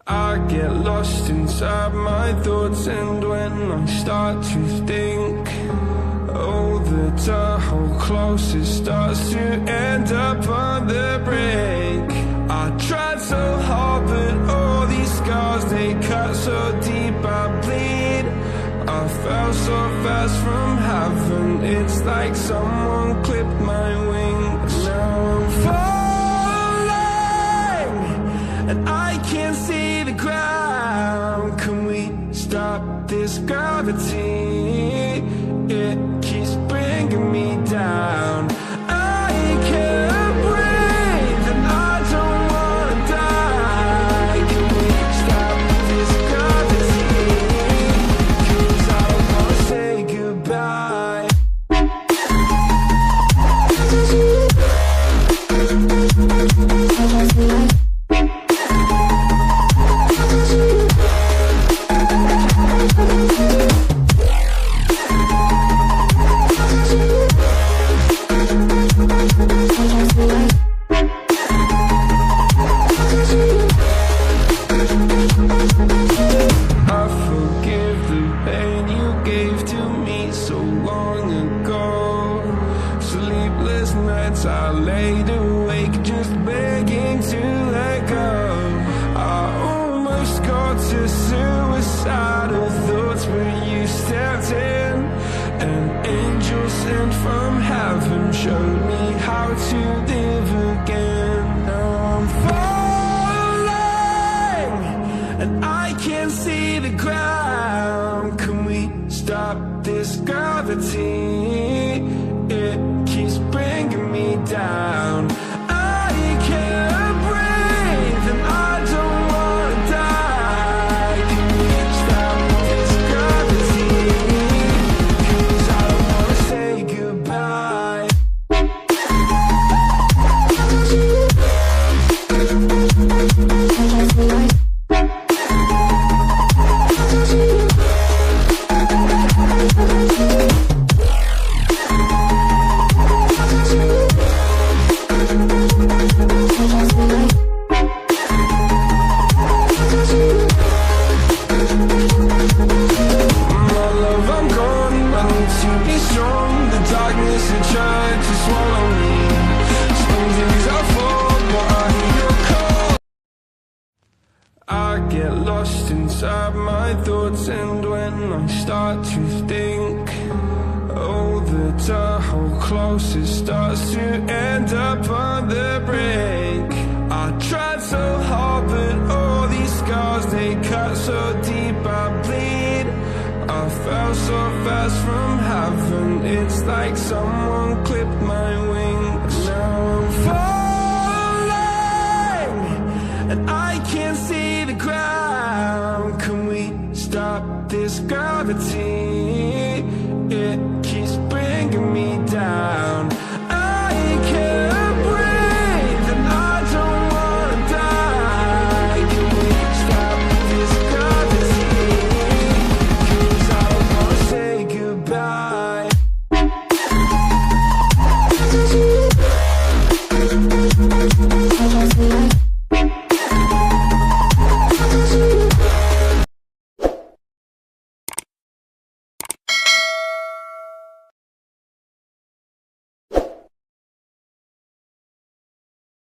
I get lost inside my thoughts, and when I start to think, oh, the whole closest starts to end up on the brink. I tried so hard, but all these scars, they cut so deep I bleed. I fell so fast from heaven, it's like someone clipped my wings. Now I'm falling, and I can't see the ground. Can we stop this gravity? It keeps bringing me down. I can't breathe, and I don't wanna die. Can we stop this gravity? 'Cause I don't wanna say goodbye. I laid awake just begging to let go. I almost got to suicidal thoughts, but you stepped in. An angel sent from heaven showed me how to live again. Now I'm falling, and I can't see the ground. Can we stop this gravity? It keeps bringing me down. I can't breathe, and I don't wanna die. Can we stop this gravity? 'Cause I don't wanna say goodbye. I get lost inside my thoughts, and when I start to think, oh, the whole closest starts to end up on the brink. I tried so hard, but all these scars, they cut so deep I bleed. I fell so fast from heaven, it's like someone clipped my wings. Now I'm falling, and I can't see the ground. Can we stop this gravity?